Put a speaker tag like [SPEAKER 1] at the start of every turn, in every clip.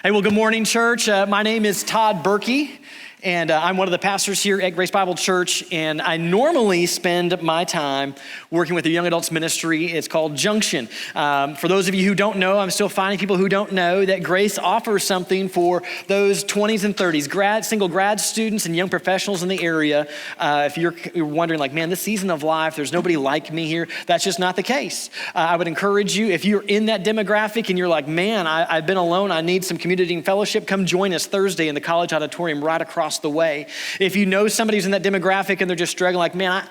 [SPEAKER 1] Hey, well, good morning, church. My name is Tod Berkey, and I'm one of the pastors here at Grace Bible Church, and I normally spend my time working with the young adults ministry. It's called Junction. For those of you who don't know, I'm still finding people who don't know that Grace offers something for those 20s and 30s, single grad students and young professionals in the area. If you're wondering like, man, this season of life, there's nobody like me here, that's just not the case. I would encourage you, if you're in that demographic and you're like, man, I've been alone, I need some community and fellowship, come join us Thursday in the college auditorium right across the way. If you know somebody who's in that demographic and they're just struggling, like, man,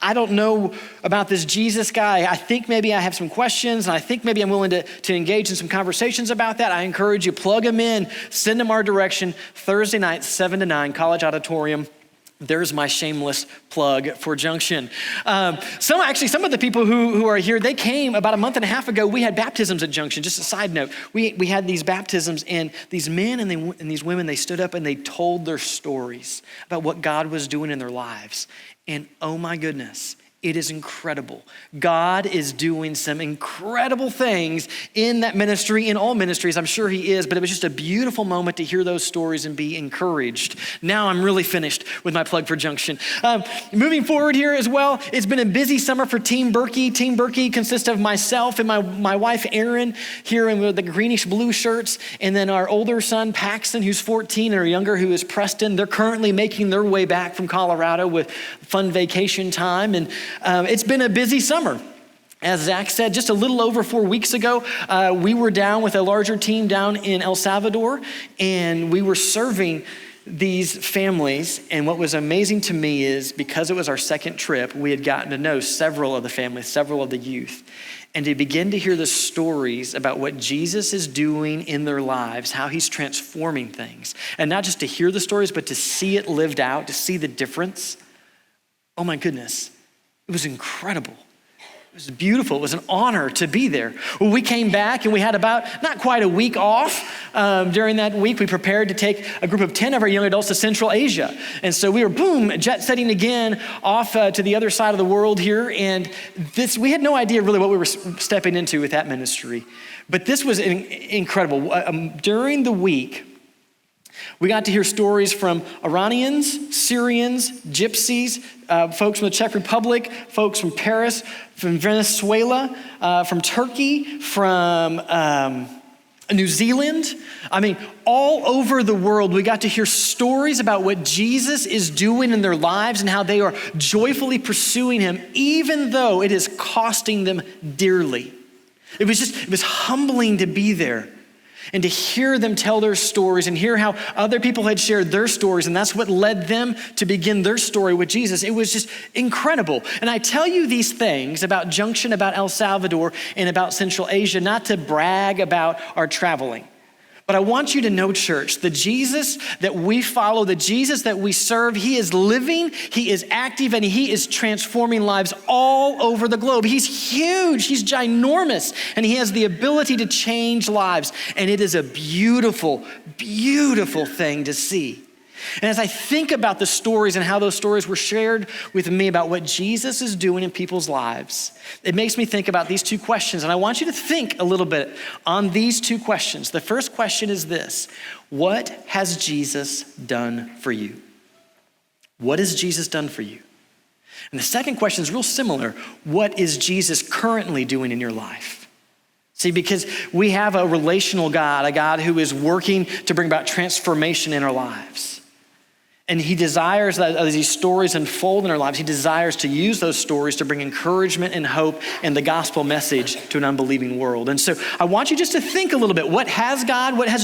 [SPEAKER 1] I don't know about this Jesus guy. I think maybe I have some questions, and I think maybe I'm willing to engage in some conversations about that. I encourage you, plug them in, send them our direction. Thursday night, 7 to 9, college auditorium. There's my shameless plug for Junction. Some of the people who are here, they came about a month and a half ago. We had baptisms at Junction. Just a side note, we had these baptisms, and these men and these women, they stood up and they told their stories about what God was doing in their lives. And oh my goodness, it is incredible. God is doing some incredible things in that ministry, in all ministries. I'm sure he is, but it was just a beautiful moment to hear those stories and be encouraged. Now I'm really finished with my plug for Junction. Moving forward here as well, it's been a busy summer for Team Berkey. Team Berkey consists of myself and my wife, Erin, here in the greenish blue shirts, and then our older son, Paxton, who's 14, and our younger, who is Preston. They're currently making their way back from Colorado with fun vacation time, and it's been a busy summer. As Zach said, just a little over 4 weeks ago, we were down with a larger team down in El Salvador, and we were serving these families. And what was amazing to me is, because it was our second trip, we had gotten to know several of the families, several of the youth, and to begin to hear the stories about what Jesus is doing in their lives, how he's transforming things. And not just to hear the stories, but to see it lived out, to see the difference. Oh my goodness. It was incredible. It was beautiful. It was an honor to be there. Well, we came back and we had about not quite a week off. During that week, we prepared to take a group of 10 of our young adults to Central Asia. And so we were, jet setting again off to the other side of the world here. And we had no idea really what we were stepping into with that ministry. But this was incredible. During the week, we got to hear stories from Iranians, Syrians, Gypsies, folks from the Czech Republic, folks from Paris, from Venezuela, from Turkey, from New Zealand. I mean, all over the world, we got to hear stories about what Jesus is doing in their lives and how they are joyfully pursuing him, even though it is costing them dearly. It was humbling to be there and to hear them tell their stories and hear how other people had shared their stories. And that's what led them to begin their story with Jesus. It was just incredible. And I tell you these things about Junction, about El Salvador, and about Central Asia, not to brag about our traveling. But I want you to know, church, the Jesus that we follow, the Jesus that we serve, he is living, he is active, and he is transforming lives all over the globe. He's huge, he's ginormous, and he has the ability to change lives. And it is a beautiful, beautiful thing to see. And as I think about the stories and how those stories were shared with me about what Jesus is doing in people's lives, it makes me think about these two questions. And I want you to think a little bit on these two questions. The first question is this: what has Jesus done for you? What has Jesus done for you? And the second question is real similar. What is Jesus currently doing in your life? See, because we have a relational God, a God who is working to bring about transformation in our lives. And he desires that as these stories unfold in our lives, he desires to use those stories to bring encouragement and hope and the gospel message to an unbelieving world. And so I want you just to think a little bit. What has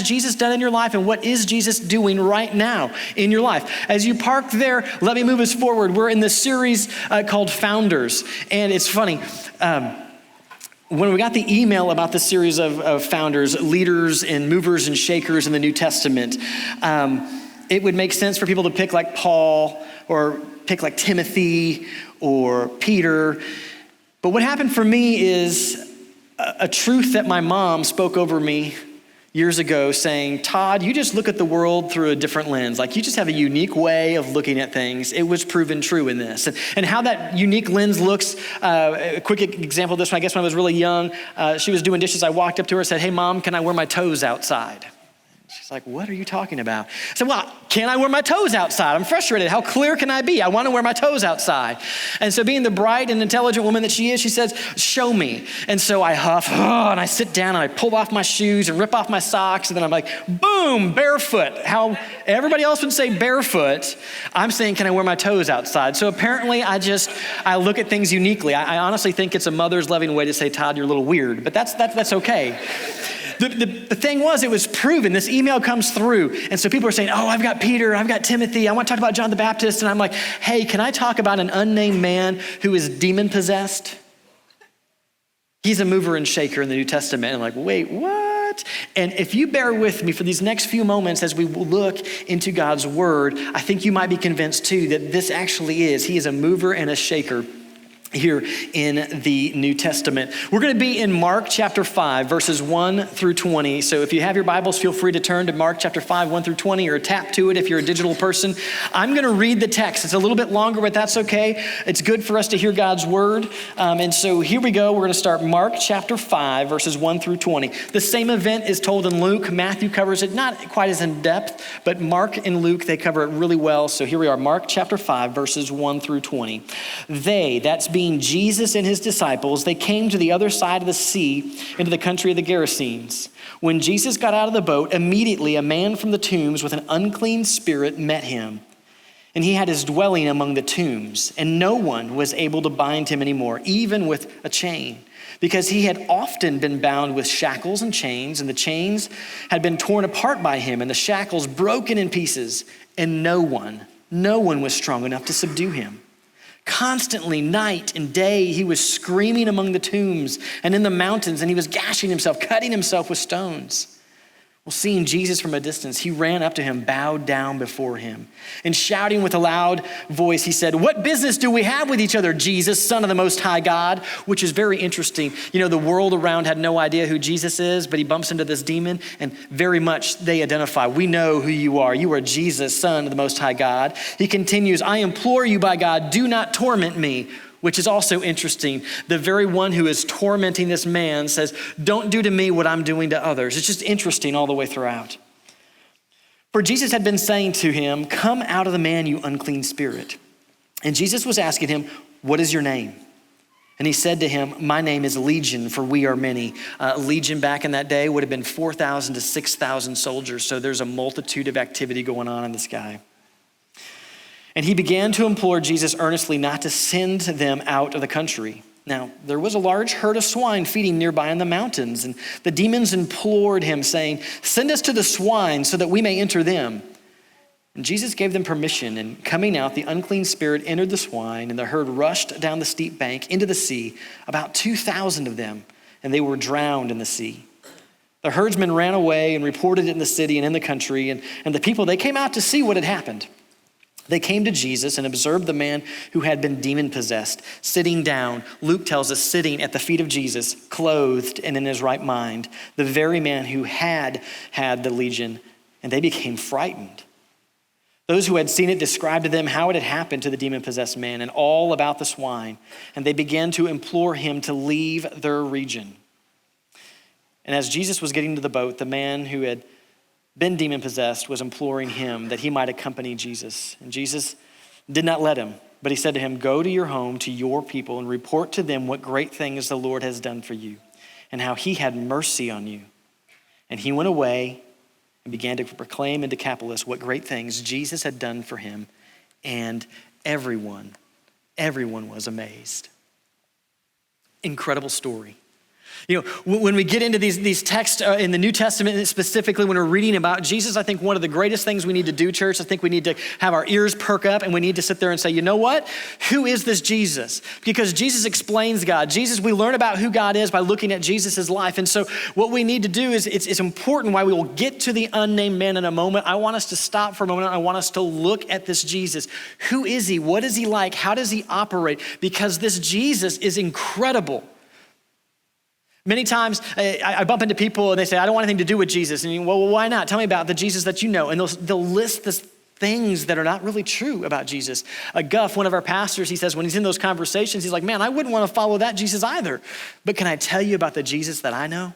[SPEAKER 1] Jesus done in your life, and what is Jesus doing right now in your life? As you park there, let me move us forward. We're in this series called Founders. And it's funny. When we got the email about the series of founders, leaders and movers and shakers in the New Testament, it would make sense for people to pick like Paul or pick like Timothy or Peter. But what happened for me is a truth that my mom spoke over me years ago, saying, Todd, you just look at the world through a different lens. Like, you just have a unique way of looking at things. It was proven true in this. And how that unique lens looks, a quick example of this one, I guess when I was really young, she was doing dishes. I walked up to her and said, hey, Mom, can I wear my toes outside? She's like, what are you talking about? I said, well, can I wear my toes outside? I'm frustrated. How clear can I be? I want to wear my toes outside. And so being the bright and intelligent woman that she is, she says, show me. And so I huff, and I sit down and I pull off my shoes and rip off my socks. And then I'm like, boom, barefoot. How everybody else would say barefoot, I'm saying, can I wear my toes outside? So apparently I look at things uniquely. I honestly think it's a mother's loving way to say, Todd, you're a little weird, but that's okay. The thing was, it was proven. This email comes through. And so people are saying, oh, I've got Peter, I've got Timothy. I want to talk about John the Baptist. And I'm like, hey, can I talk about an unnamed man who is demon possessed? He's a mover and shaker in the New Testament. And I'm like, wait, what? And if you bear with me for these next few moments as we look into God's word, I think you might be convinced too that this actually is. He is a mover and a shaker here in the New Testament. We're going to be in Mark chapter 5, verses 1 through 20. So if you have your Bibles, feel free to turn to Mark chapter 5, 1 through 20, or tap to it if you're a digital person. I'm going to read the text. It's a little bit longer, but that's okay. It's good for us to hear God's word. And so here we go. We're going to start Mark chapter 5, verses 1 through 20. The same event is told in Luke. Matthew covers it not quite as in depth, but Mark and Luke, they cover it really well. So here we are, Mark chapter 5, verses 1 through 20. That's being Jesus and his disciples, they came to the other side of the sea into the country of the Gerasenes. When Jesus got out of the boat, immediately a man from the tombs with an unclean spirit met him. And he had his dwelling among the tombs, and no one was able to bind him anymore, even with a chain, because he had often been bound with shackles and chains, and the chains had been torn apart by him, and the shackles broken in pieces, and no one was strong enough to subdue him. Constantly, night and day, he was screaming among the tombs and in the mountains, and he was gashing himself, cutting himself with stones. Well, seeing Jesus from a distance, he ran up to him, bowed down before him, and shouting with a loud voice, he said, what business do we have with each other, Jesus, Son of the Most High God? Which is very interesting. You know, the world around had no idea who Jesus is, but he bumps into this demon, and very much they identify. We know who you are. You are Jesus, Son of the Most High God. He continues, I implore you by God, do not torment me. Which is also interesting. The very one who is tormenting this man says, don't do to me what I'm doing to others. It's just interesting all the way throughout. For Jesus had been saying to him, come out of the man, you unclean spirit. And Jesus was asking him, what is your name? And he said to him, my name is Legion, for we are many. Legion back in that day would have been 4,000 to 6,000 soldiers. So there's a multitude of activity going on in the sky. And he began to implore Jesus earnestly not to send them out of the country. Now, there was a large herd of swine feeding nearby in the mountains, and the demons implored him, saying, send us to the swine so that we may enter them. And Jesus gave them permission, and coming out, the unclean spirit entered the swine, and the herd rushed down the steep bank into the sea, about 2,000 of them, and they were drowned in the sea. The herdsmen ran away and reported it in the city and in the country, and the people, they came out to see what had happened. They came to Jesus and observed the man who had been demon-possessed, sitting down. Luke tells us sitting at the feet of Jesus, clothed and in his right mind, the very man who had the legion, and they became frightened. Those who had seen it described to them how it had happened to the demon-possessed man and all about the swine, and they began to implore him to leave their region. And as Jesus was getting to the boat, the man who had been demon-possessed was imploring him that he might accompany Jesus. And Jesus did not let him, but he said to him, go to your home, to your people, and report to them what great things the Lord has done for you and how he had mercy on you. And he went away and began to proclaim in Decapolis what great things Jesus had done for him. And everyone was amazed. Incredible story. You know, when we get into these texts in the New Testament, specifically when we're reading about Jesus, I think one of the greatest things we need to do, church, I think we need to have our ears perk up and we need to sit there and say, you know what? Who is this Jesus? Because Jesus explains God. We learn about who God is by looking at Jesus' life. And so what we need to do is, it's important why we will get to the unnamed man in a moment. I want us to stop for a moment. I want us to look at this Jesus. Who is he? What is he like? How does he operate? Because this Jesus is incredible. Many times I bump into people and they say, I don't want anything to do with Jesus. And you go, well, why not? Tell me about the Jesus that you know. And they'll list this things that are not really true about Jesus. Guff, one of our pastors, he says when he's in those conversations, he's like, man, I wouldn't want to follow that Jesus either. But can I tell you about the Jesus that I know?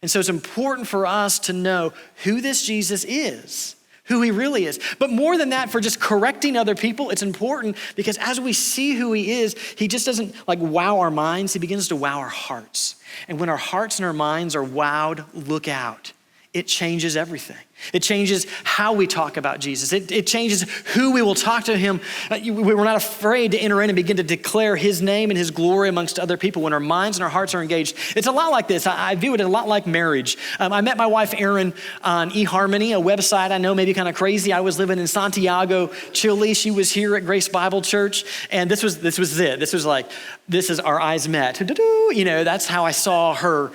[SPEAKER 1] And so it's important for us to know who this Jesus is, who he really is. But more than that, for just correcting other people, it's important because as we see who he is, he just doesn't like wow our minds, he begins to wow our hearts. And when our hearts and our minds are wowed, look out. It changes everything. It changes how we talk about Jesus. It changes who we will talk to him. We're not afraid to enter in and begin to declare his name and his glory amongst other people when our minds and our hearts are engaged. It's a lot like this. I view it a lot like marriage. I met my wife, Erin, on eHarmony, a website I know maybe kind of crazy. I was living in Santiago, Chile. She was here at Grace Bible Church. And this was it. This was like, this is our eyes met. You know, that's how I saw her.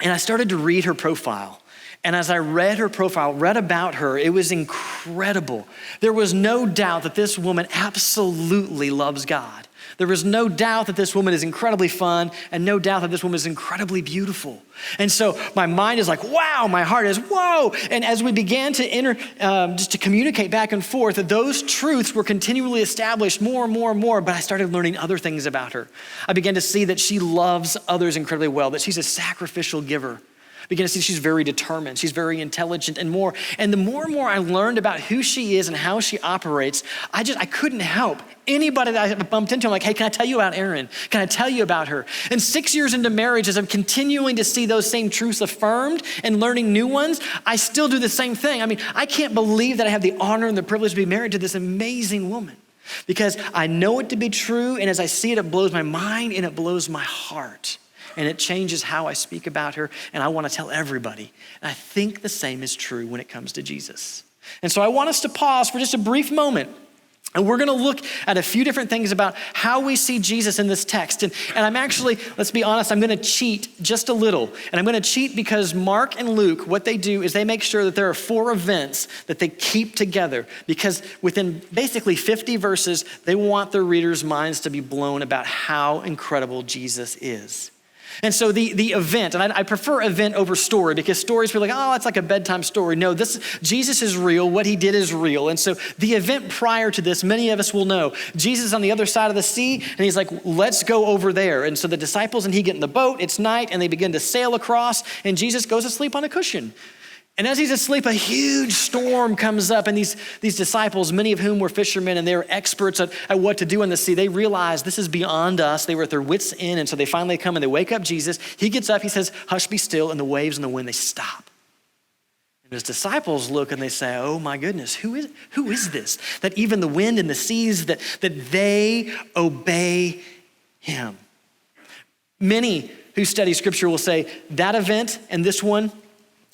[SPEAKER 1] And I started to read her profile. And as I read her profile, read about her, it was incredible. There was no doubt that this woman absolutely loves God. There was no doubt that this woman is incredibly fun and no doubt that this woman is incredibly beautiful. And so my mind is like, wow, my heart is, whoa. And as we began to just to communicate back and forth, those truths were continually established more and more and more, but I started learning other things about her. I began to see that she loves others incredibly well, that she's a sacrificial giver. I began to see she's very determined, she's very intelligent and more. And the more and more I learned about who she is and how she operates, I couldn't help. Anybody that I bumped into, I'm like, hey, can I tell you about Erin? Can I tell you about her? And 6 years into marriage, as I'm continuing to see those same truths affirmed and learning new ones, I still do the same thing. I mean, I can't believe that I have the honor and the privilege to be married to this amazing woman because I know it to be true. And as I see it, it blows my mind and it blows my heart. And it changes how I speak about her, and I want to tell everybody. And I think the same is true when it comes to Jesus. And so I want us to pause for just a brief moment, and we're going to look at a few different things about how we see Jesus in this text. And I'm actually, let's be honest, I'm going to cheat just a little. And I'm going to cheat because Mark and Luke, what they do is they make sure that there are 4 events that they keep together because within basically 50 verses, they want their readers' minds to be blown about how incredible Jesus is. And so the event, and I prefer event over story because stories feel like, oh, it's like a bedtime story. No, Jesus is real. What he did is real. And so the event prior to this, many of us will know. Jesus is on the other side of the sea, and he's like, let's go over there. And so the disciples and he get in the boat. It's night, and they begin to sail across, and Jesus goes to sleep on a cushion. And as he's asleep, a huge storm comes up, and these disciples, many of whom were fishermen, and they were experts at what to do in the sea, they realized this is beyond us. They were at their wits' end, and so they finally come and they wake up Jesus. He gets up, he says, hush, be still, and the waves and the wind, they stop. And his disciples look and they say, oh my goodness, who is this? That even the wind and the seas, that they obey him. Many who study scripture will say that event and this one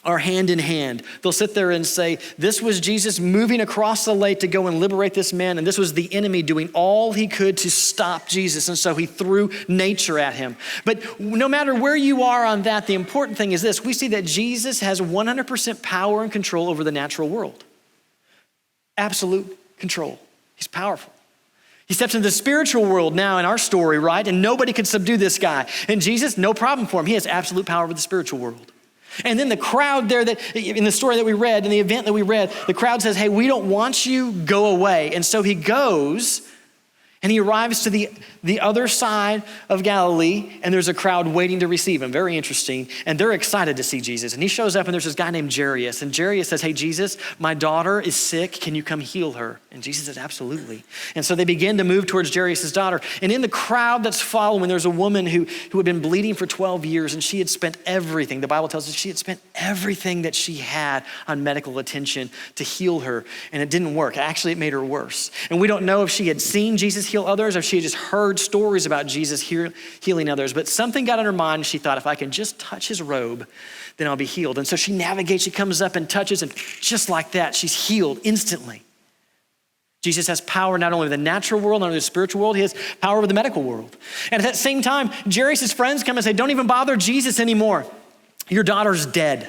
[SPEAKER 1] are hand in hand. They'll sit there and say, this was Jesus moving across the lake to go and liberate this man, and this was the enemy doing all he could to stop Jesus, and so he threw nature at him. But no matter where you are on that, the important thing is this. We see that Jesus has 100% power and control over the natural world. Absolute control. He's powerful. He steps into the spiritual world now in our story, right? And nobody could subdue this guy. And Jesus, no problem for him. He has absolute power over the spiritual world. And then the crowd there that in the story that we read, in the event that we read, the crowd says, hey, we don't want you, go away. And so he goes and he arrives to the other side of Galilee, and there's a crowd waiting to receive him. Very interesting. And they're excited to see Jesus. And he shows up, and there's this guy named Jairus. And Jairus says, hey, Jesus, my daughter is sick. Can you come heal her? And Jesus says, absolutely. And so they begin to move towards Jairus' daughter. And in the crowd that's following, there's a woman who had been bleeding for 12 years, and she had spent everything. The Bible tells us she had spent everything that she had on medical attention to heal her, and it didn't work. Actually, it made her worse. And we don't know if she had seen Jesus heal others or if she had just heard stories about Jesus healing others, but something got in her mind. She thought, if I can just touch his robe, then I'll be healed. And so she navigates, she comes up and touches, and just like that, she's healed instantly. Jesus has power not only over the natural world, not only the spiritual world, he has power over the medical world. And at that same time, Jairus' friends come and say, don't even bother Jesus anymore. Your daughter's dead.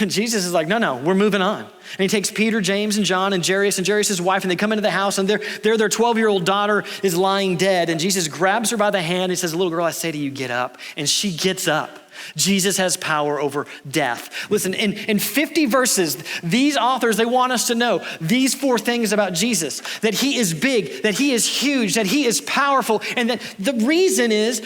[SPEAKER 1] And Jesus is like, no, we're moving on. And he takes Peter, James, and John, and Jairus' wife, and they come into the house, and their 12-year-old daughter is lying dead. And Jesus grabs her by the hand and says, little girl, I say to you, get up. And she gets up. Jesus has power over death. Listen, in 50 verses, these authors, they want us to know these 4 things about Jesus, that he is big, that he is huge, that he is powerful, and that the reason is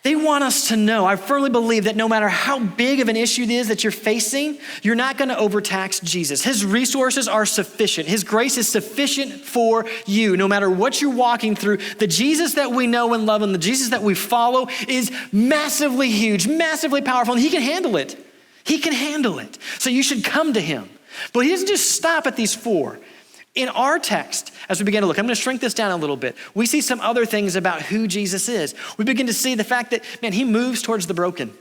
[SPEAKER 1] They want us to know. I firmly believe that no matter how big of an issue it is that you're facing, you're not going to overtax Jesus. His resources are sufficient. His grace is sufficient for you. No matter what you're walking through, the Jesus that we know and love and the Jesus that we follow is massively huge, massively powerful, and he can handle it. He can handle it. So you should come to him. But he doesn't just stop at these four. In our text, as we begin to look, I'm going to shrink this down a little bit. We see some other things about who Jesus is. We begin to see the fact that, man, he moves towards the broken.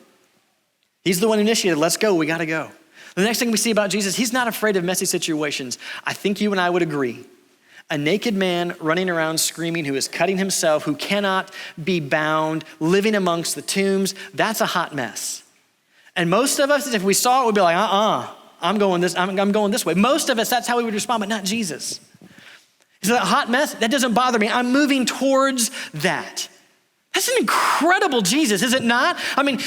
[SPEAKER 1] He's the one who initiated, let's go, we got to go. The next thing we see about Jesus, he's not afraid of messy situations. I think you and I would agree. A naked man running around screaming who is cutting himself, who cannot be bound, living amongst the tombs, that's a hot mess. And most of us, if we saw it, we'd be like, I'm going this way. Most of us, that's how we would respond, but not Jesus. He said, that hot mess, that doesn't bother me. I'm moving towards that. That's an incredible Jesus, is it not? I mean,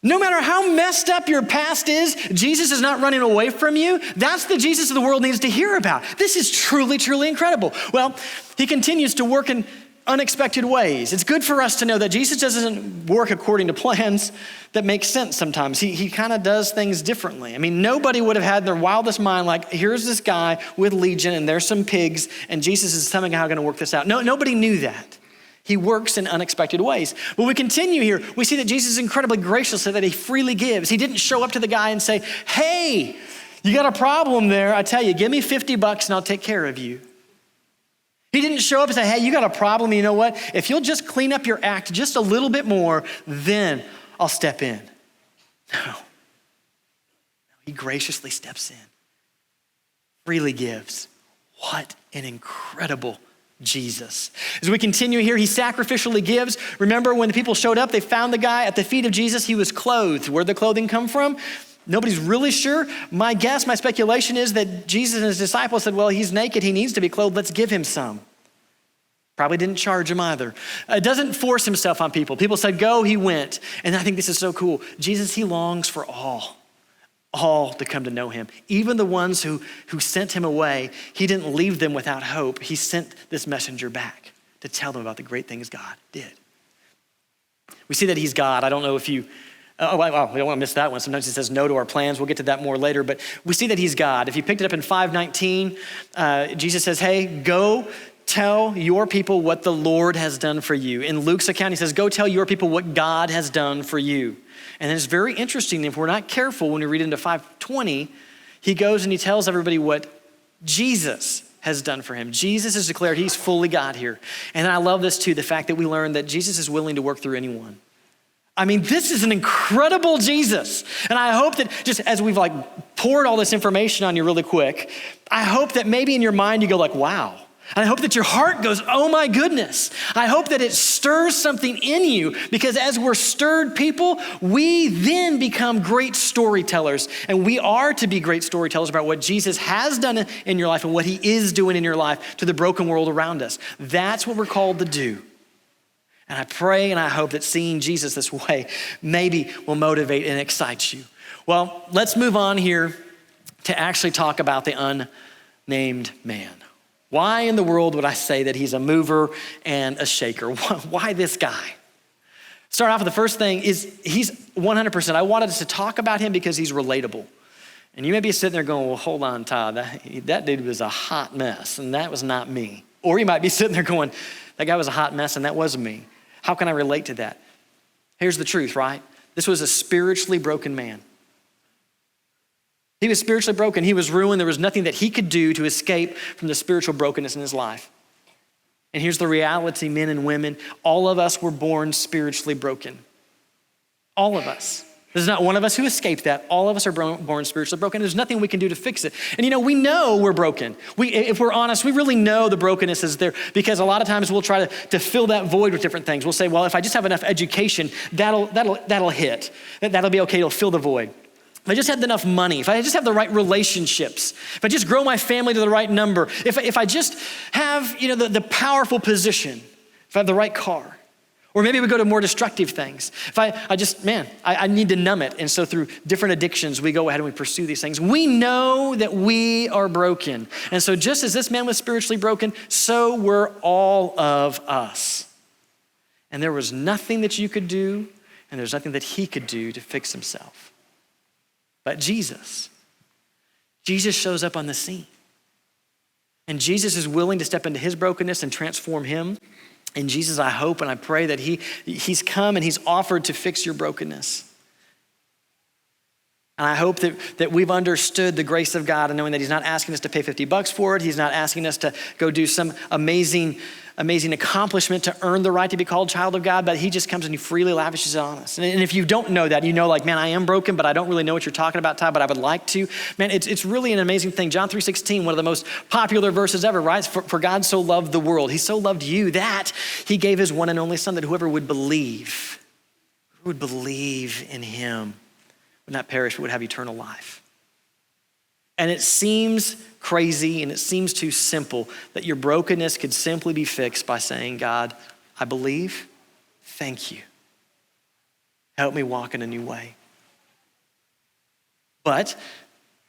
[SPEAKER 1] no matter how messed up your past is, Jesus is not running away from you. That's the Jesus the world needs to hear about. This is truly, truly incredible. Well, he continues to work in unexpected ways. It's good for us to know that Jesus doesn't work according to plans that make sense sometimes. He kind of does things differently. I mean, nobody would have had in their wildest mind, like, here's this guy with legion and there's some pigs and Jesus is somehow going to work this out. No, nobody knew that. He works in unexpected ways. But we continue here. We see that Jesus is incredibly gracious so that he freely gives. He didn't show up to the guy and say, hey, you got a problem there. I tell you, give me $50 and I'll take care of you. He didn't show up and say, hey, you got a problem. You know what? If you'll just clean up your act just a little bit more, then I'll step in. No. He graciously steps in, freely gives. What an incredible Jesus. As we continue here, he sacrificially gives. Remember when the people showed up, they found the guy at the feet of Jesus. He was clothed. Where'd the clothing come from? Nobody's really sure. My guess, my speculation is that Jesus and his disciples said, well, he's naked. He needs to be clothed. Let's give him some. Probably didn't charge him either. It doesn't force himself on people. People said, go, he went. And I think this is so cool. Jesus, he longs for all to come to know him. Even the ones who sent him away, he didn't leave them without hope. He sent this messenger back to tell them about the great things God did. We see that he's God. I don't know if you, we don't want to miss that one. Sometimes he says no to our plans. We'll get to that more later, but we see that he's God. If you picked it up in 5:19, Jesus says, hey, go tell your people what the Lord has done for you. In Luke's account, he says, go tell your people what God has done for you. And it's very interesting, if we're not careful when we read into 5:20, he goes and he tells everybody what Jesus has done for him. Jesus has declared he's fully God here. And I love this too, the fact that we learn that Jesus is willing to work through anyone. I mean, this is an incredible Jesus. And I hope that just as we've poured all this information on you really quick, I hope that maybe in your mind you go wow. And I hope that your heart goes, oh my goodness. I hope that it stirs something in you, because as we're stirred people, we then become great storytellers. And we are to be great storytellers about what Jesus has done in your life and what he is doing in your life to the broken world around us. That's what we're called to do. And I pray and I hope that seeing Jesus this way maybe will motivate and excite you. Well, let's move on here to actually talk about the unnamed man. Why in the world would I say that he's a mover and a shaker? Why this guy? Start off with the first thing is he's 100%. I wanted us to talk about him because he's relatable. And you may be sitting there going, well, hold on, Todd, that dude was a hot mess and that was not me. Or you might be sitting there going, that guy was a hot mess and that was me. How can I relate to that? Here's the truth, right? This was a spiritually broken man. He was spiritually broken. He was ruined. There was nothing that he could do to escape from the spiritual brokenness in his life. And here's the reality, men and women. All of us were born spiritually broken. All of us. There's not one of us who escaped that. All of us are born spiritually broken. There's nothing we can do to fix it. And we know we're broken. If we're honest, we really know the brokenness is there, because a lot of times we'll try to fill that void with different things. We'll say, well, if I just have enough education, that'll hit. That'll be okay, it'll fill the void. If I just had enough money, if I just have the right relationships, if I just grow my family to the right number, if I just have the powerful position, if I have the right car. Or maybe we go to more destructive things. If I need to numb it. And so through different addictions, we go ahead and we pursue these things. We know that we are broken. And so just as this man was spiritually broken, so were all of us. And there was nothing that you could do, and there's nothing that he could do to fix himself. But Jesus shows up on the scene. And Jesus is willing to step into his brokenness and transform him. And Jesus, I hope and I pray that he's come and he's offered to fix your brokenness. And I hope that we've understood the grace of God and knowing that he's not asking us to pay $50 for it. He's not asking us to go do some amazing accomplishment to earn the right to be called child of God, but he just comes and he freely lavishes it on us. And if you don't know that, you know, like, man, I am broken, but I don't really know what you're talking about, Todd, but I would like to. Man, it's really an amazing thing. John 3:16, one of the most popular verses ever, right? For God so loved the world. He so loved you that he gave his one and only son, that whoever would believe in him would not perish, but would have eternal life. And it seems crazy and it seems too simple that your brokenness could simply be fixed by saying, God, I believe, thank you. Help me walk in a new way. But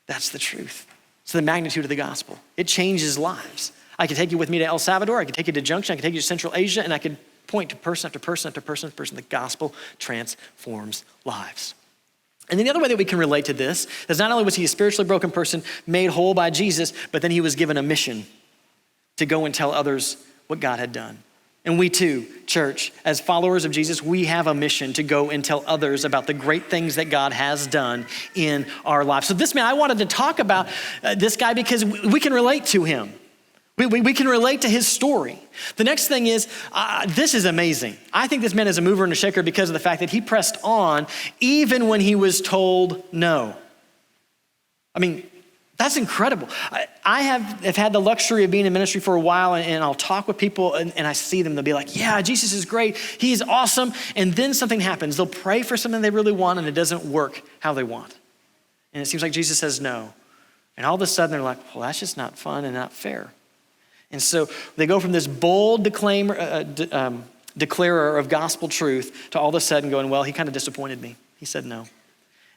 [SPEAKER 1] that's the truth. It's the magnitude of the gospel. It changes lives. I could take you with me to El Salvador, I could take you to Junction, I could take you to Central Asia, and I could point to person after person after person after person. The gospel transforms lives. And then the other way that we can relate to this is not only was he a spiritually broken person made whole by Jesus, but then he was given a mission to go and tell others what God had done. And we too, church, as followers of Jesus, we have a mission to go and tell others about the great things that God has done in our lives. So this man, I wanted to talk about this guy because we can relate to him. We can relate to his story. The next thing is, this is amazing. I think this man is a mover and a shaker because of the fact that he pressed on even when he was told no. I mean, that's incredible. I have had the luxury of being in ministry for a while, and I'll talk with people and I see them, they'll be like, yeah, Jesus is great, he's awesome. And then something happens. They'll pray for something they really want and it doesn't work how they want. And it seems like Jesus says no. And all of a sudden they're like, well, that's just not fun and not fair. And so they go from this bold declarer of gospel truth to all of a sudden going, well, he kind of disappointed me. He said no.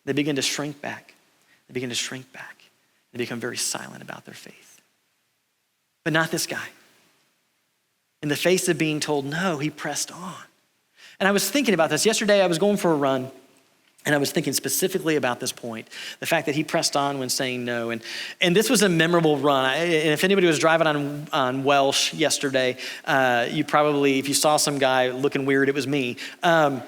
[SPEAKER 1] They begin to shrink back. They become very silent about their faith. But not this guy. In the face of being told no, he pressed on. And I was thinking about this. Yesterday I was going for a run, and I was thinking specifically about this point, the fact that he pressed on when saying no. And this was a memorable run. And if anybody was driving on Welsh yesterday, you probably, if you saw some guy looking weird, it was me. But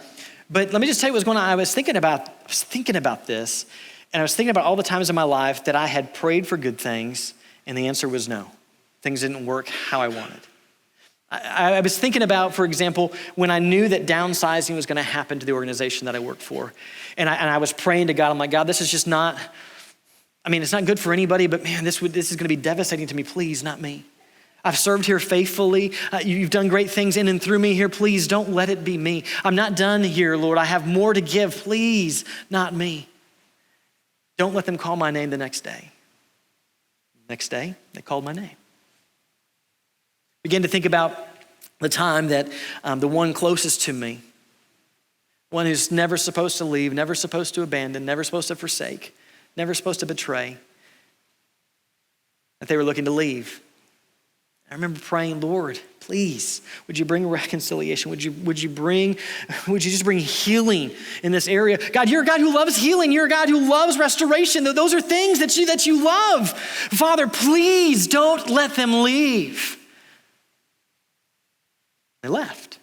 [SPEAKER 1] let me just tell you what's going on. I was thinking about this, and I was thinking about all the times in my life that I had prayed for good things, and the answer was no. Things didn't work how I wanted. I was thinking about, for example, when I knew that downsizing was going to happen to the organization that I worked for. And I was praying to God. I'm like, God, this is just not, I mean, it's not good for anybody, but man, this is going to be devastating to me. Please, not me. I've served here faithfully. You've done great things in and through me here. Please don't let it be me. I'm not done here, Lord. I have more to give. Please, not me. Don't let them call my name the next day. Next day, they called my name. Begin to think about the time that the one closest to me, one who's never supposed to leave, never supposed to abandon, never supposed to forsake, never supposed to betray, that they were looking to leave. I remember praying, Lord, please, would you bring reconciliation? Would you just bring healing in this area? God, you're a God who loves healing. You're a God who loves restoration. Those are things that you love. Father, please don't let them leave. They left.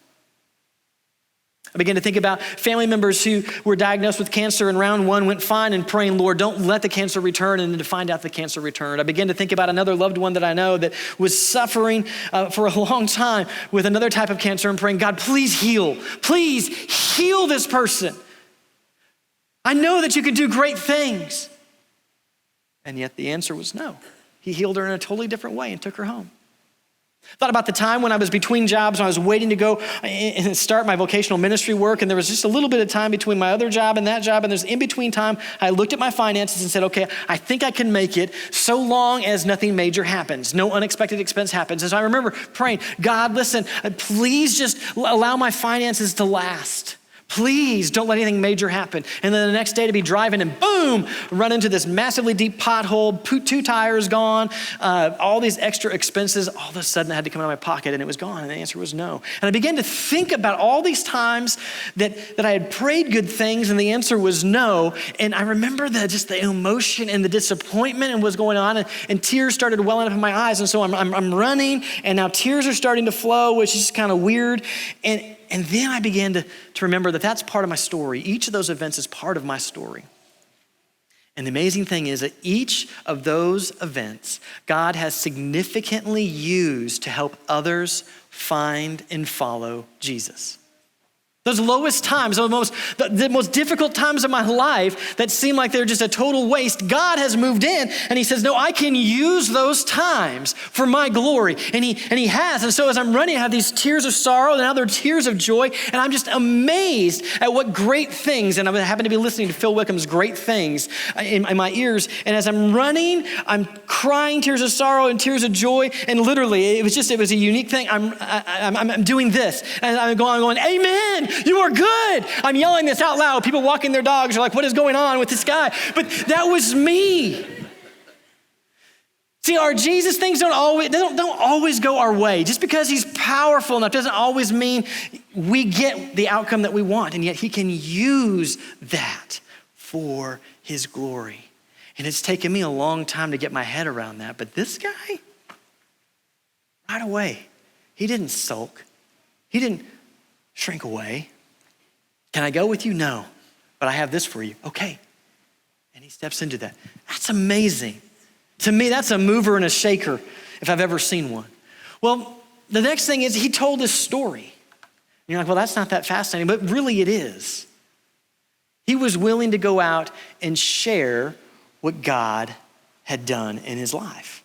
[SPEAKER 1] I began to think about family members who were diagnosed with cancer and round one went fine, and praying, Lord, don't let the cancer return, and then to find out the cancer returned. I began to think about another loved one that I know that was suffering for a long time with another type of cancer, and praying, God, please heal this person. I know that you could do great things. And yet the answer was no. He healed her in a totally different way and took her home. Thought about the time when I was between jobs and I was waiting to go and start my vocational ministry work, and there was just a little bit of time between my other job and that job, and there's in between time, I looked at my finances and said, okay, I think I can make it so long as nothing major happens, no unexpected expense happens. And so I remember praying, God, listen, please just allow my finances to last. Please don't let anything major happen. And then the next day to be driving and boom, run into this massively deep pothole, 2 tires gone, all these extra expenses. All of a sudden I had to come out of my pocket and it was gone. And the answer was no. And I began to think about all these times that I had prayed good things and the answer was no. And I remember just the emotion and the disappointment and what's going on, and tears started welling up in my eyes. And so I'm running and now tears are starting to flow, which is kind of weird. And then I began to remember that that's part of my story. Each of those events is part of my story. And the amazing thing is that each of those events, God has significantly used to help others find and follow Jesus. Those lowest times, the most difficult times of my life that seem like they're just a total waste, God has moved in and he says, no, I can use those times for my glory. And he has. And so as I'm running, I have these tears of sorrow and now they're tears of joy. And I'm just amazed at what great things, and I happen to be listening to Phil Wickham's Great Things in my ears. And as I'm running, I'm crying tears of sorrow and tears of joy. And literally, it was a unique thing. I'm doing this and I'm going, amen. You are good. I'm yelling this out loud. People walking their dogs are like, what is going on with this guy? But that was me. See, our Jesus things don't always go our way. Just because he's powerful enough doesn't always mean we get the outcome that we want. And yet he can use that for his glory. And it's taken me a long time to get my head around that. But this guy, right away, he didn't sulk. He didn't shrink away. Can I go with you? No, but I have this for you. Okay. And he steps into that. That's amazing. To me, that's a mover and a shaker if I've ever seen one. Well, the next thing is he told his story. And you're like, well, that's not that fascinating, but really it is. He was willing to go out and share what God had done in his life.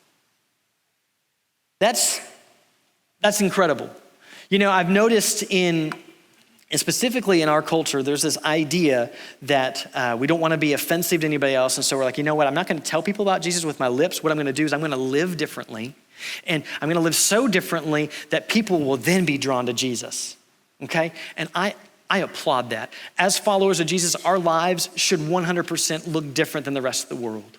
[SPEAKER 1] That's incredible. You know, I've noticed specifically in our culture, there's this idea that we don't want to be offensive to anybody else. And so we're like, you know what? I'm not going to tell people about Jesus with my lips. What I'm going to do is I'm going to live differently. And I'm going to live so differently that people will then be drawn to Jesus. Okay? And I applaud that. As followers of Jesus, our lives should 100% look different than the rest of the world.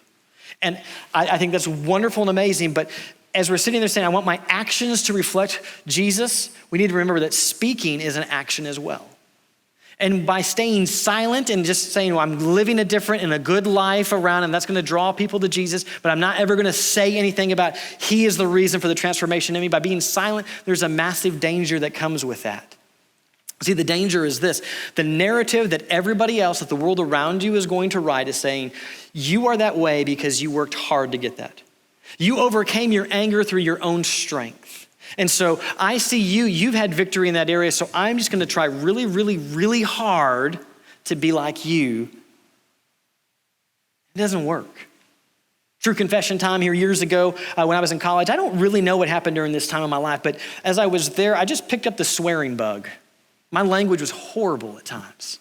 [SPEAKER 1] And I think that's wonderful and amazing. But as we're sitting there saying, I want my actions to reflect Jesus, we need to remember that speaking is an action as well. And by staying silent and just saying, well, I'm living a different and a good life around, and that's going to draw people to Jesus, but I'm not ever going to say anything about he is the reason for the transformation in me. By being silent, there's a massive danger that comes with that. See, the danger is this. The narrative that everybody else, that the world around you is going to write is saying, you are that way because you worked hard to get that. You overcame your anger through your own strength. And so I see you've had victory in that area, so I'm just going to try really, really, really hard to be like you. It doesn't work. True confession time here years ago when I was in college. I don't really know what happened during this time of my life, but as I was there, I just picked up the swearing bug. My language was horrible at times.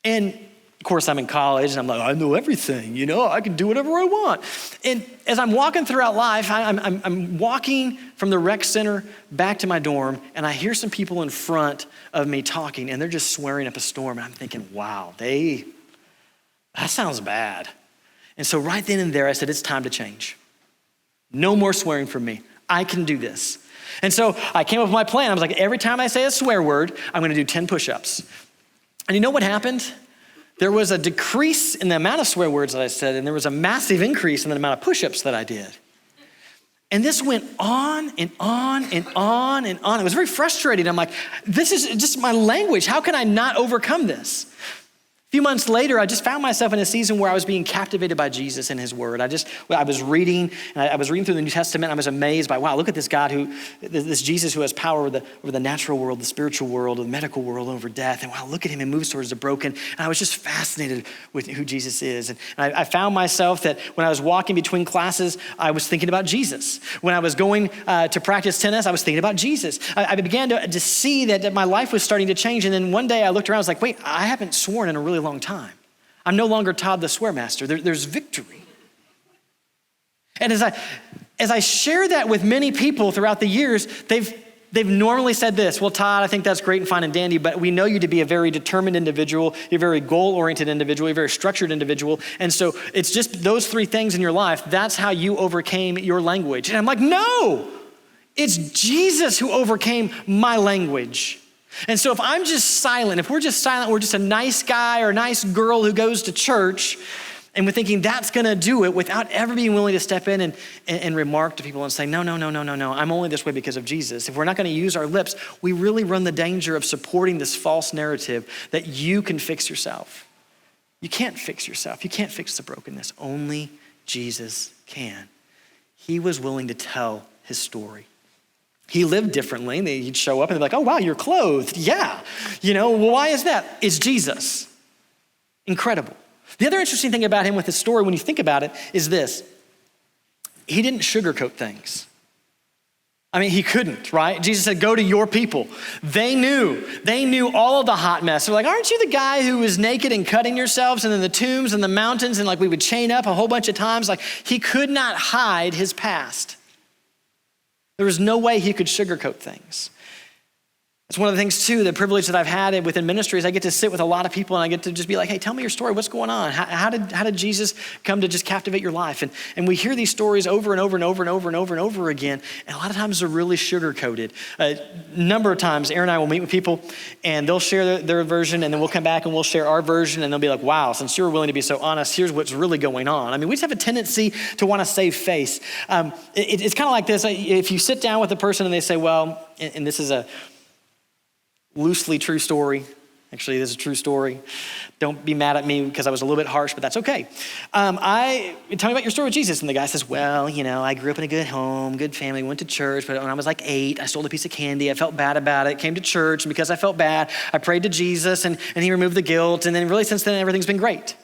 [SPEAKER 1] And of course, I'm in college and I'm like, I know everything, I can do whatever I want. And as I'm walking throughout life, I'm walking from the rec center back to my dorm and I hear some people in front of me talking and they're just swearing up a storm. And I'm thinking, wow, that sounds bad. And so right then and there, I said, it's time to change. No more swearing from me. I can do this. And so I came up with my plan. I was like, every time I say a swear word, I'm going to do 10 push-ups. And you know what happened? There was a decrease in the amount of swear words that I said, and there was a massive increase in the amount of push-ups that I did. And this went on and on and on and on. It was very frustrating. I'm like, this is just my language. How can I not overcome this? A few months later, I just found myself in a season where I was being captivated by Jesus and his word. I was reading through the New Testament. I was amazed by, wow, look at this God this Jesus who has power over the natural world, the spiritual world, the medical world, over death. And wow, look at him, he moves towards the broken. And I was just fascinated with who Jesus is. And I found myself that when I was walking between classes, I was thinking about Jesus. When I was going to practice tennis, I was thinking about Jesus. I began to see that my life was starting to change. And then one day I looked around, I was like, wait, I haven't sworn in a really long time. I'm no longer Tod the swear master. There's victory. And as I share that with many people throughout the years, they've They've normally said this, well, Todd, I think that's great and fine and dandy, but we know you to be a very determined individual, you're a very goal-oriented individual, you're a very structured individual, and so it's just those three things in your life, that's how you overcame your language. And I'm like, no, it's Jesus who overcame my language. And so if I'm just silent, if we're just silent, we're just a nice guy or a nice girl who goes to church, and we're thinking that's gonna do it without ever being willing to step in and remark to people and say, no, I'm only this way because of Jesus. If we're not gonna use our lips, we really run the danger of supporting this false narrative that you can fix yourself. You can't fix yourself. You can't fix the brokenness. Only Jesus can. He was willing to tell his story. He lived differently. He'd show up and they'd be like, oh, wow, you're clothed. Yeah. Well, why is that? It's Jesus. Incredible. The other interesting thing about him with his story, when you think about it, is this. He didn't sugarcoat things. I mean, he couldn't, right? Jesus said, go to your people. They knew all of the hot mess. They're like, aren't you the guy who was naked and cutting yourselves and in the tombs and the mountains and like we would chain up a whole bunch of times? Like he could not hide his past. There was no way he could sugarcoat things. It's one of the things too, the privilege that I've had within ministry is I get to sit with a lot of people and I get to just be like, hey, tell me your story. What's going on? How did Jesus come to just captivate your life? And we hear these stories over and over and over and over and over and over again. And a lot of times they're really sugar-coated. A number of times, Aaron and I will meet with people and they'll share their version and then we'll come back and we'll share our version and they'll be like, wow, since you were willing to be so honest, here's what's really going on. I mean, we just have a tendency to want to save face. It's kind of like this. If you sit down with a person and they say, well, and this is a loosely true story. Actually, this is a true story. Don't be mad at me because I was a little bit harsh, but that's okay. Tell me about your story with Jesus. And the guy says, well, I grew up in a good home, good family, went to church, but when I was like 8, I stole a piece of candy. I felt bad about it, came to church, and because I felt bad, I prayed to Jesus and he removed the guilt. And then really since then, everything's been great.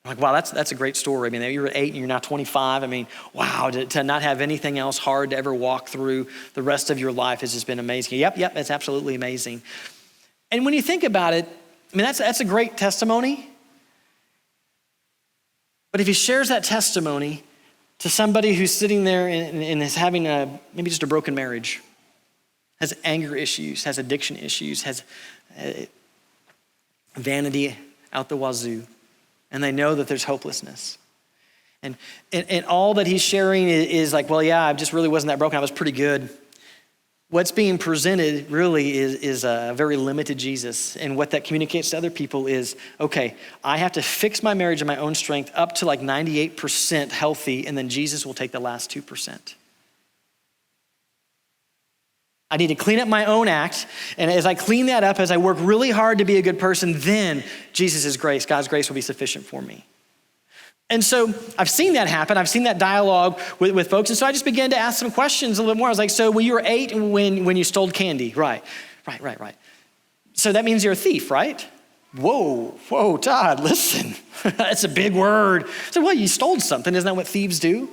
[SPEAKER 1] I'm like, wow, that's a great story. I mean, you were 8 and you're now 25. I mean, wow, to not have anything else hard to ever walk through the rest of your life has just been amazing. Yep, it's absolutely amazing. And when you think about it, I mean, that's a great testimony. But if he shares that testimony to somebody who's sitting there and is having maybe just a broken marriage, has anger issues, has addiction issues, has vanity out the wazoo, and they know that there's hopelessness. And all that he's sharing is like, well, yeah, I just really wasn't that broken. I was pretty good. What's being presented really is a very limited Jesus. And what that communicates to other people is, okay, I have to fix my marriage in my own strength up to like 98% healthy, and then Jesus will take the last 2%. I need to clean up my own act. And as I clean that up, as I work really hard to be a good person, then Jesus' grace, God's grace will be sufficient for me. And so I've seen that happen. I've seen that dialogue with folks. And so I just began to ask some questions a little bit more. I was like, so when you were 8 when you stole candy, right. So that means you're a thief, right? Whoa, Todd, listen. That's a big word. So, well, you stole something. Isn't that what thieves do?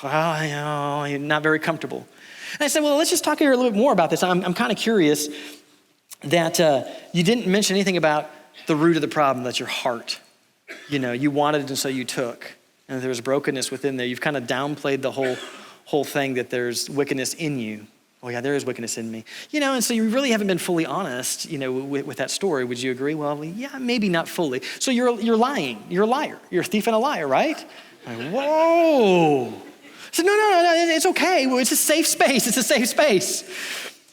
[SPEAKER 1] Well, you're not very comfortable. And I said, well, let's just talk here a little bit more about this. I'm kind of curious that you didn't mention anything about the root of the problem, that's your heart. You wanted it and so you took. And there's brokenness within there. You've kind of downplayed the whole thing that there's wickedness in you. Oh yeah, there is wickedness in me. And so you really haven't been fully honest, with that story. Would you agree? Well, yeah, maybe not fully. So you're lying. You're a liar. You're a thief and a liar, right? Like, whoa. I said, no, it's okay. Well, it's a safe space. It's a safe space.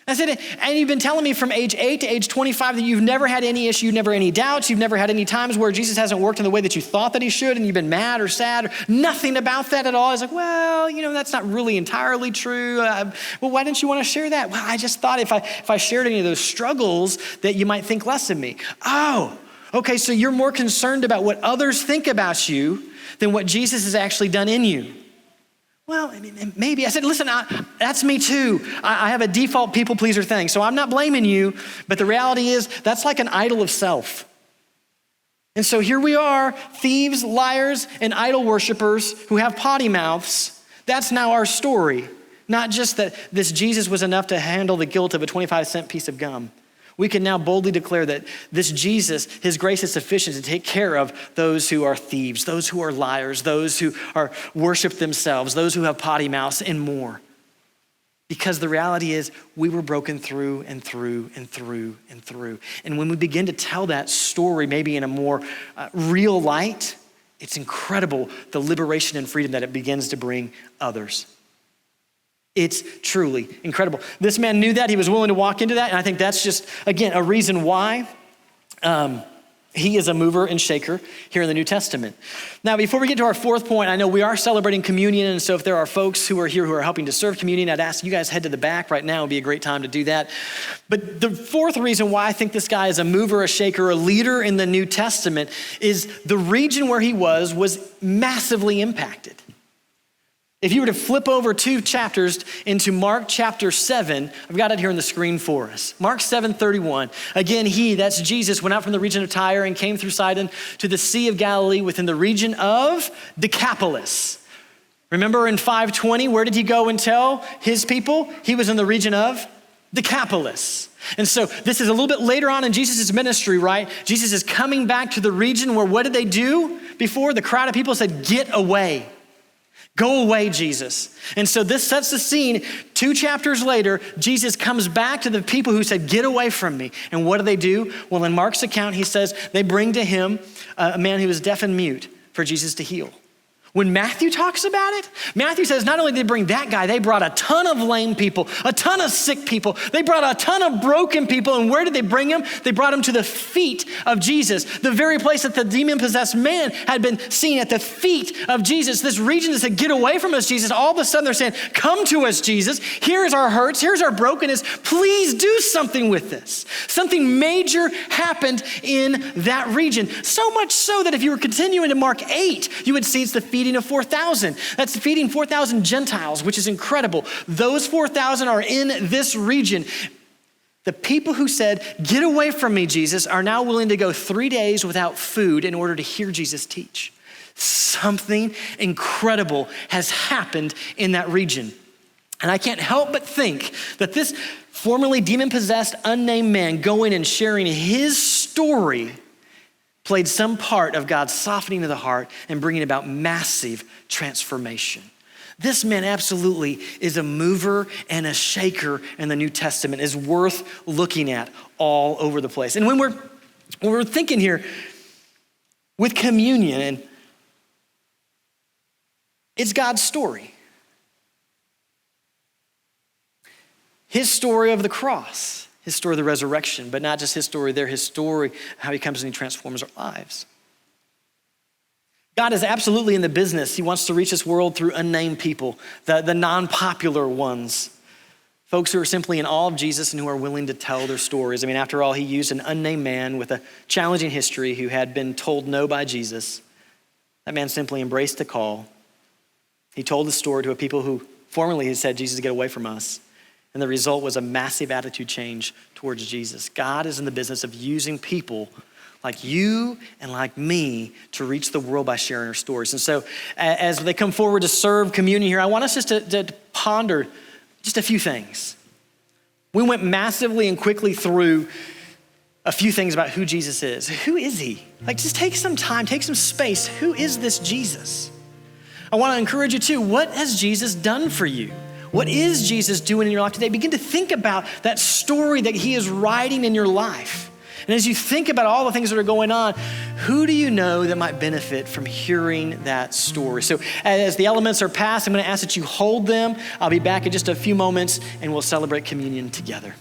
[SPEAKER 1] I said, and you've been telling me from age 8 to age 25 that you've never had any issue, you've never had any doubts, you've never had any times where Jesus hasn't worked in the way that you thought that he should, and you've been mad or sad, or nothing about that at all. I was like, well, that's not really entirely true. Well, why didn't you want to share that? Well, I just thought if I shared any of those struggles that you might think less of me. Oh, okay, so you're more concerned about what others think about you than what Jesus has actually done in you. Well, I mean, maybe. I said, listen, that's me too. I have a default people pleaser thing. So I'm not blaming you, but the reality is that's like an idol of self. And so here we are, thieves, liars, and idol worshipers who have potty mouths. That's now our story. Not just that this Jesus was enough to handle the guilt of a 25-cent piece of gum. We can now boldly declare that this Jesus, his grace is sufficient to take care of those who are thieves, those who are liars, those who are worship themselves, those who have potty mouths, and more. Because the reality is we were broken through and through and through and through. And when we begin to tell that story, maybe in a more real light, it's incredible the liberation and freedom that it begins to bring others. It's truly incredible. This man knew that. He was willing to walk into that. And I think that's just, again, a reason why he is a mover and shaker here in the New Testament. Now, before we get to our fourth point, I know we are celebrating communion. And so if there are folks who are here who are helping to serve communion, I'd ask you guys head to the back right now. It would be a great time to do that. But the fourth reason why I think this guy is a mover, a shaker, a leader in the New Testament is the region where he was massively impacted. If you were to flip over 2 chapters into Mark chapter 7, I've got it here on the screen for us. Mark 7:31. Again, that's Jesus, went out from the region of Tyre and came through Sidon to the Sea of Galilee within the region of Decapolis. Remember in 5:20, where did he go and tell his people? He was in the region of Decapolis. And so this is a little bit later on in Jesus' ministry, right? Jesus is coming back to the region where what did they do before? The crowd of people said, "Get away. Go away, Jesus." And so this sets the scene. 2 chapters later, Jesus comes back to the people who said, "Get away from me." And what do? Well, in Mark's account, he says they bring to him a man who was deaf and mute for Jesus to heal. When Matthew talks about it, Matthew says not only did they bring that guy, they brought a ton of lame people, a ton of sick people. They brought a ton of broken people. And where did they bring him? They brought him to the feet of Jesus, the very place that the demon-possessed man had been seen, at the feet of Jesus. This region that said, "Get away from us, Jesus." All of a sudden they're saying, "Come to us, Jesus. Here's our hurts. Here's our brokenness. Please do something with this." Something major happened in that region. So much so that if you were continuing to Mark 8, you would see it's the feeding of 4,000. That's feeding 4,000 Gentiles, which is incredible. Those 4,000 are in this region. The people who said, "Get away from me, Jesus," are now willing to go 3 days without food in order to hear Jesus teach. Something incredible has happened in that region. And I can't help but think that this formerly demon-possessed, unnamed man going and sharing his story played some part of God's softening of the heart and bringing about massive transformation. This man absolutely is a mover and a shaker in the New Testament, is worth looking at all over the place. And when we're thinking here with communion, and it's God's story. His story of the cross. His story of the resurrection, but not just his story there, his story, how he comes and he transforms our lives. God is absolutely in the business. He wants to reach this world through unnamed people, the non-popular ones, folks who are simply in awe of Jesus and who are willing to tell their stories. I mean, after all, he used an unnamed man with a challenging history who had been told no by Jesus. That man simply embraced the call. He told the story to a people who formerly had said, "Jesus, get away from us." And the result was a massive attitude change towards Jesus. God is in the business of using people like you and like me to reach the world by sharing our stories. And so as they come forward to serve communion here, I want us just to ponder just a few things. We went massively and quickly through a few things about who Jesus is. Who is he? Like, just take some time, take some space. Who is this Jesus? I want to encourage you too. What has Jesus done for you? What is Jesus doing in your life today? Begin to think about that story that he is writing in your life. And as you think about all the things that are going on, who do you know that might benefit from hearing that story? So as the elements are passed, I'm going to ask that you hold them. I'll be back in just a few moments and we'll celebrate communion together.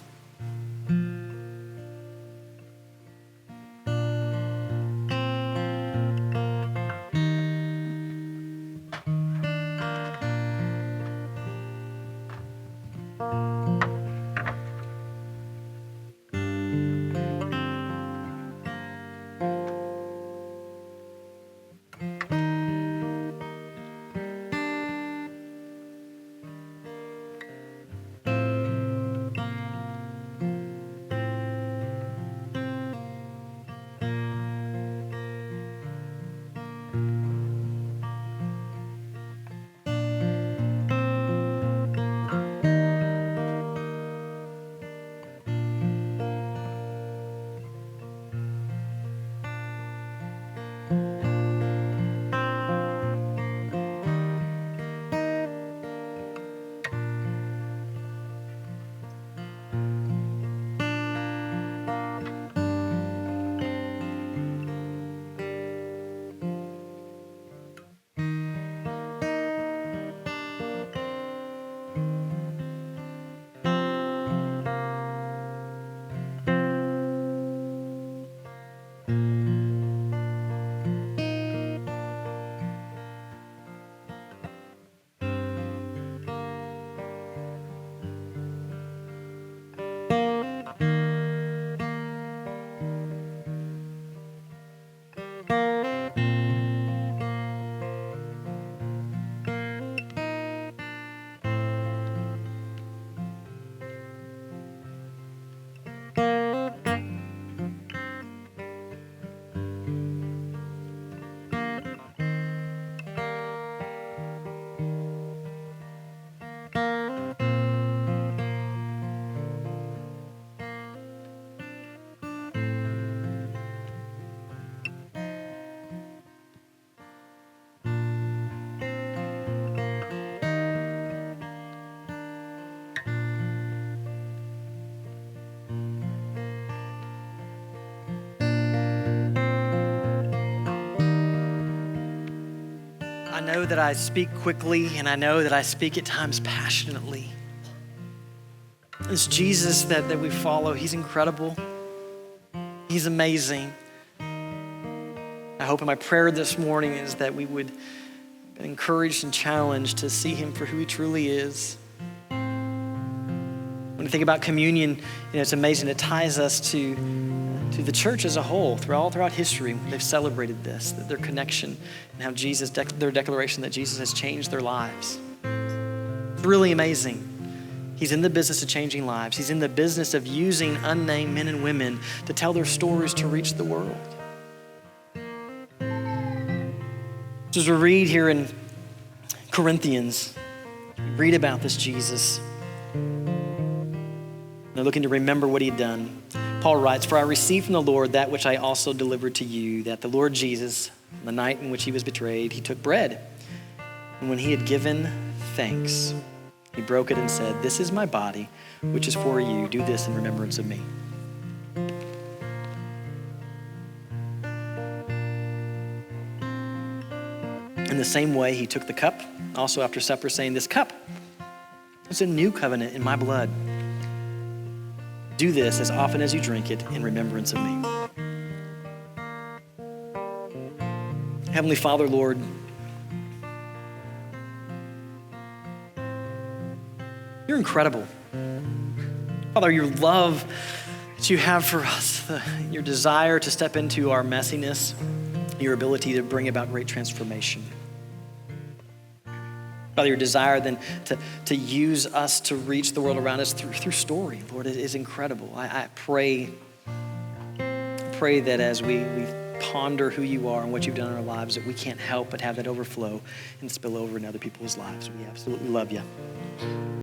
[SPEAKER 1] I know that I speak quickly, and I know that I speak at times passionately. This Jesus that we follow, he's incredible. He's amazing. I hope in my prayer this morning is that we would be encouraged and challenged to see him for who he truly is. When you think about communion, it's amazing. It ties us to the church as a whole. Throughout history, they've celebrated this, that their connection and how Jesus, their declaration that Jesus has changed their lives. It's really amazing. He's in the business of changing lives. He's in the business of using unnamed men and women to tell their stories to reach the world. So as we read here in Corinthians, we read about this Jesus. They're looking to remember what he'd done. Paul writes, "For I received from the Lord that which I also delivered to you, that the Lord Jesus, on the night in which he was betrayed, he took bread. And when he had given thanks, he broke it and said, 'This is my body, which is for you. Do this in remembrance of me.'" In the same way, he took the cup, also after supper, saying, "This cup is a new covenant in my blood. Do this as often as you drink it in remembrance of me." Heavenly Father, Lord, you're incredible. Father, your love that you have for us, your desire to step into our messiness, your ability to bring about great transformation. Father, your desire then to use us to reach the world around us through story, Lord, it is incredible. I pray that as we ponder who you are and what you've done in our lives, that we can't help but have that overflow and spill over in other people's lives. We absolutely love you.